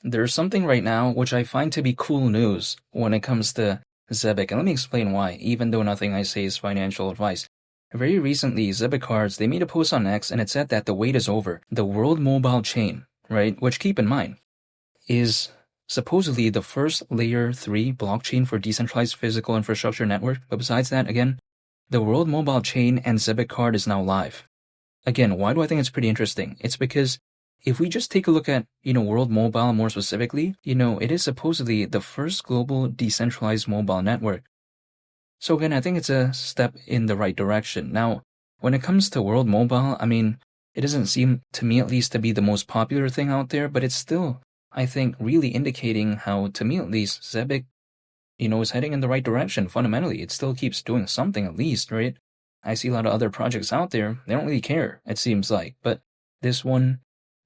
There's something right now which I find to be cool news when it comes to ZBIC, and let me explain why, even though nothing I say is financial advice. Very recently, ZBIC Cards, they made a post on X and it said that the wait is over. The World Mobile Chain, right, which keep in mind, is supposedly the first layer 3 blockchain for decentralized physical infrastructure network, but besides that, again, the World Mobile Chain and ZBIC Card is now live. Again, why do I think it's pretty interesting? It's because if we just take a look at, World Mobile more specifically, it is supposedly the first global decentralized mobile network. So again, I think it's a step in the right direction. Now, when it comes to World Mobile, I mean, it doesn't seem to me at least to be the most popular thing out there, but it's still, I think, really indicating how, to me at least, ZBIC, is heading in the right direction fundamentally. It still keeps doing something at least, right? I see a lot of other projects out there, they don't really care, it seems like, but this one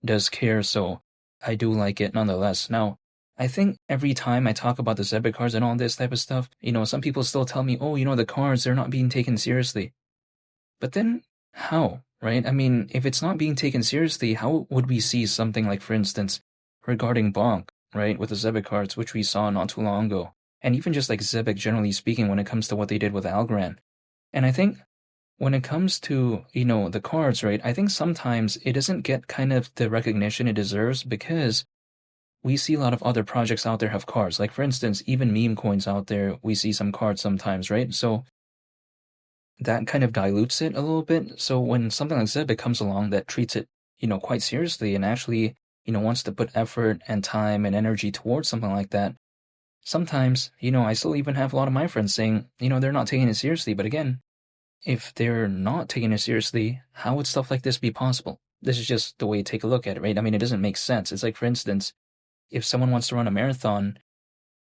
does care, so I do like it nonetheless. Now, I think every time I talk about the ZBIC cards and all this type of stuff, some people still tell me, oh, the cards, they're not being taken seriously. But then, how, right? I mean, if it's not being taken seriously, how would we see something like, for instance, regarding Bonk, right, with the ZBIC cards, which we saw not too long ago, and even just like ZBIC generally speaking when it comes to what they did with Algorand. And I think when it comes to, the cards, right, I think sometimes it doesn't get kind of the recognition it deserves because we see a lot of other projects out there have cards. Like, for instance, even meme coins out there, we see some cards sometimes, right? So that kind of dilutes it a little bit. So when something like ZBIC comes along that treats it, quite seriously and actually, wants to put effort and time and energy towards something like that, sometimes, I still even have a lot of my friends saying, they're not taking it seriously. But again, if they're not taking it seriously, how would stuff like this be possible? This is just the way you take a look at it, right? I mean, it doesn't make sense. It's like, for instance, if someone wants to run a marathon,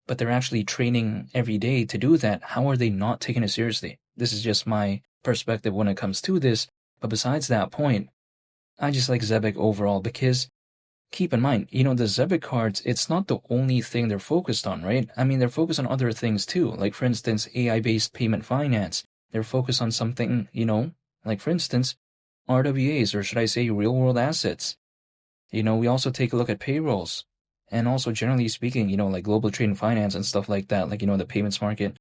but they're actually training every day to do that, how are they not taking it seriously? This is just my perspective when it comes to this. But besides that point, I just like ZBIC overall because keep in mind, the ZBIC cards, it's not the only thing they're focused on, right? I mean, they're focused on other things too. Like, for instance, AI-based payment finance. They're focused on something, like, for instance, RWAs, or should I say real-world assets. We also take a look at payrolls. And also, generally speaking, like global trade and finance and stuff like that, like, the payments market.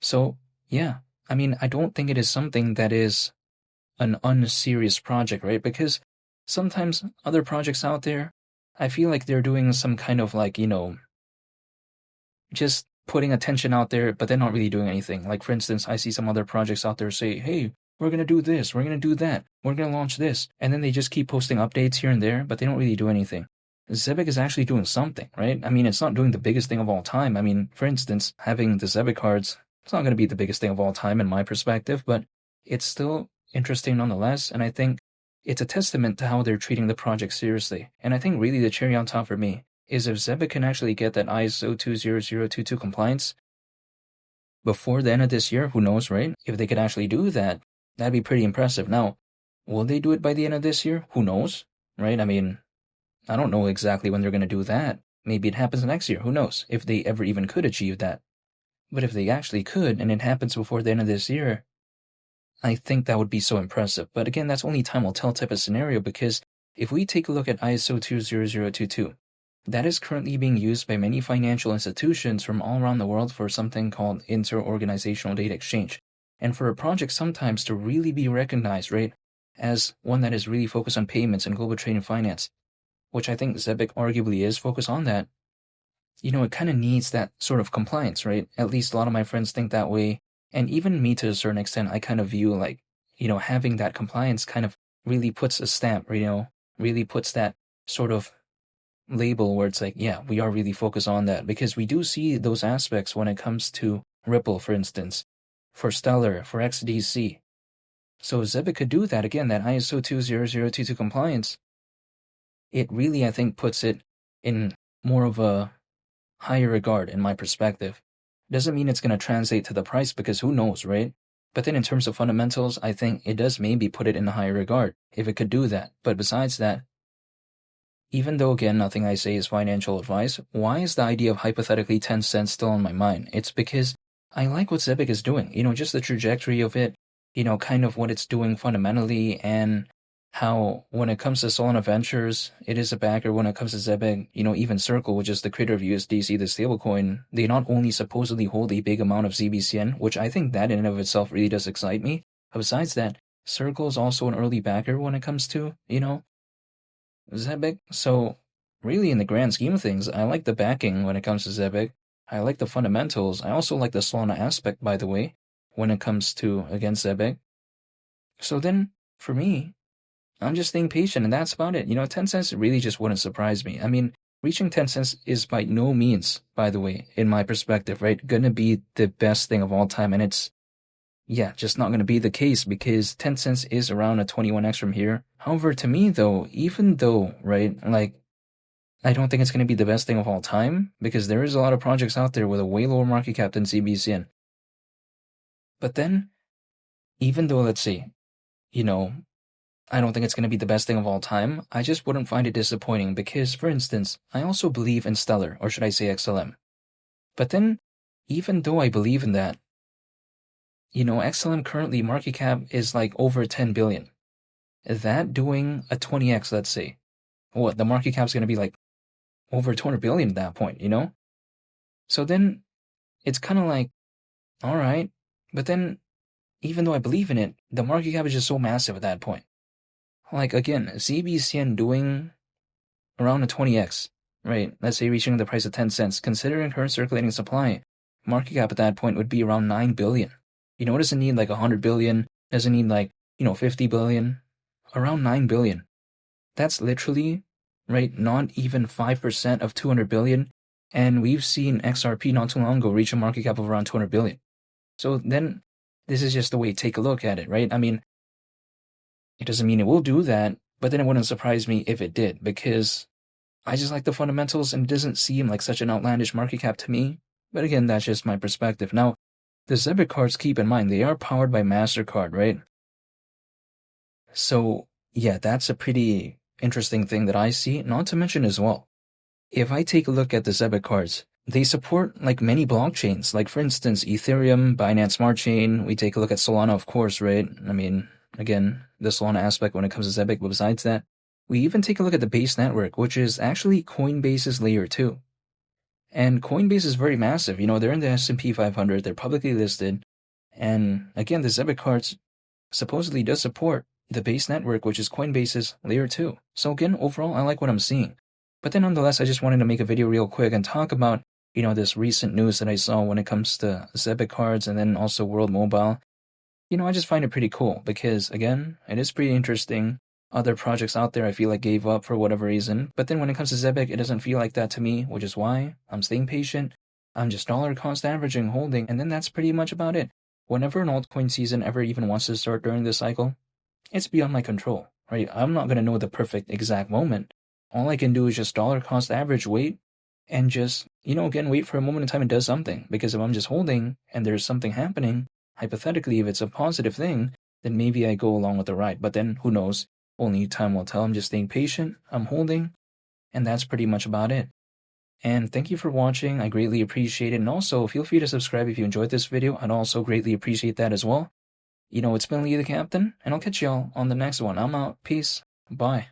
So, yeah, I mean, I don't think it is something that is an unserious project, right? Because sometimes other projects out there, I feel like they're doing some kind of like, just putting attention out there, but they're not really doing anything. Like, for instance, I see some other projects out there say, hey, we're going to do this, we're going to do that, we're going to launch this. And then they just keep posting updates here and there, but they don't really do anything. ZBIC is actually doing something, right? I mean, it's not doing the biggest thing of all time. I mean, for instance, having the ZBIC cards, it's not going to be the biggest thing of all time in my perspective, but it's still interesting nonetheless. And I think it's a testament to how they're treating the project seriously. And I think really the cherry on top for me is if ZBIC can actually get that ISO 20022 compliance before the end of this year, who knows, right? If they could actually do that, that'd be pretty impressive. Now, will they do it by the end of this year? Who knows, right? I mean, I don't know exactly when they're going to do that. Maybe it happens next year. Who knows if they ever even could achieve that. But if they actually could, and it happens before the end of this year, I think that would be so impressive. But again, that's only time will tell type of scenario, because if we take a look at ISO 20022, that is currently being used by many financial institutions from all around the world for something called inter-organizational data exchange. And for a project sometimes to really be recognized, right, as one that is really focused on payments and global trade and finance, which I think ZBIC arguably is focused on that, it kind of needs that sort of compliance, right? At least a lot of my friends think that way. And even me to a certain extent, I kind of view like, having that compliance kind of really puts a stamp, really puts that sort of label where it's like, yeah, we are really focused on that, because we do see those aspects when it comes to Ripple, for instance, for Stellar, for XDC. So ZBIC could do that, again, that ISO 20022 compliance. It really, I think, puts it in more of a higher regard in my perspective. Doesn't mean it's going to translate to the price, because who knows, right? But then in terms of fundamentals, I think it does maybe put it in a higher regard if it could do that. But besides that, even though, again, nothing I say is financial advice, why is the idea of hypothetically 10 cents still on my mind? It's because I like what ZBIC is doing, just the trajectory of it, kind of what it's doing fundamentally, and how when it comes to Solana Ventures, it is a backer. When it comes to ZBEC, even Circle, which is the creator of USDC, the stablecoin, they not only supposedly hold a big amount of ZBCN, which I think that in and of itself really does excite me. But besides that, Circle is also an early backer when it comes to, ZBEC. So really, in the grand scheme of things, I like the backing when it comes to ZBEC. I like the fundamentals. I also like the Solana aspect, by the way, when it comes to, again, ZBEC. So then, for me, I'm just staying patient, and that's about it. 10 cents really just wouldn't surprise me. I mean, reaching 10 cents is by no means, by the way, in my perspective, right, gonna be the best thing of all time, and it's, just not gonna be the case because 10 cents is around a 21x from here. However, to me, though, even though, right, I don't think it's gonna be the best thing of all time because there is a lot of projects out there with a way lower market cap than ZBCN. But then, even though, let's say, I don't think it's going to be the best thing of all time, I just wouldn't find it disappointing because, for instance, I also believe in Stellar, or should I say XLM. But then, even though I believe in that, XLM currently market cap is like over 10 billion. That doing a 20x, let's say, the market cap's going to be like over 200 billion at that point, So then, it's kind of like, all right, but then, even though I believe in it, the market cap is just so massive at that point. Like, again, ZBCN doing around a 20x, right? Let's say reaching the price of 10 cents. Considering current circulating supply, market cap at that point would be around 9 billion. It doesn't need like 100 billion, doesn't need like, 50 billion, around 9 billion. That's literally, right, not even 5% of 200 billion. And we've seen XRP not too long ago reach a market cap of around 200 billion. So then, this is just the way to take a look at it, right? I mean, it doesn't mean it will do that, but then it wouldn't surprise me if it did, because I just like the fundamentals and it doesn't seem like such an outlandish market cap to me. But again, that's just my perspective. Now, the ZBEC cards, keep in mind, they are powered by MasterCard, right? So, that's a pretty interesting thing that I see, not to mention as well. If I take a look at the ZBEC cards, they support like many blockchains, like for instance, Ethereum, Binance Smart Chain. We take a look at Solana, of course, right? I mean, again, the Solana aspect when it comes to ZBEC, but besides that, we even take a look at the base network, which is actually Coinbase's layer 2. And Coinbase is very massive. They're in the S&P 500, they're publicly listed. And again, the ZBEC cards supposedly does support the base network, which is Coinbase's layer 2. So again, overall, I like what I'm seeing. But then nonetheless, I just wanted to make a video real quick and talk about, this recent news that I saw when it comes to ZBEC cards and then also World Mobile. I just find it pretty cool because, again, it is pretty interesting. Other projects out there I feel like gave up for whatever reason. But then when it comes to ZBEC, it doesn't feel like that to me, which is why I'm staying patient. I'm just dollar cost averaging, holding, and then that's pretty much about it. Whenever an altcoin season ever even wants to start during this cycle, it's beyond my control, right? I'm not going to know the perfect exact moment. All I can do is just dollar cost average, wait, and just, again, wait for a moment in time and does something. Because if I'm just holding and there's something happening, hypothetically, if it's a positive thing, then maybe I go along with the ride. But then, who knows? Only time will tell. I'm just staying patient. I'm holding. And that's pretty much about it. And thank you for watching. I greatly appreciate it. And also, feel free to subscribe if you enjoyed this video. I'd also greatly appreciate that as well. It's been Lee the Captain, and I'll catch y'all on the next one. I'm out. Peace. Bye.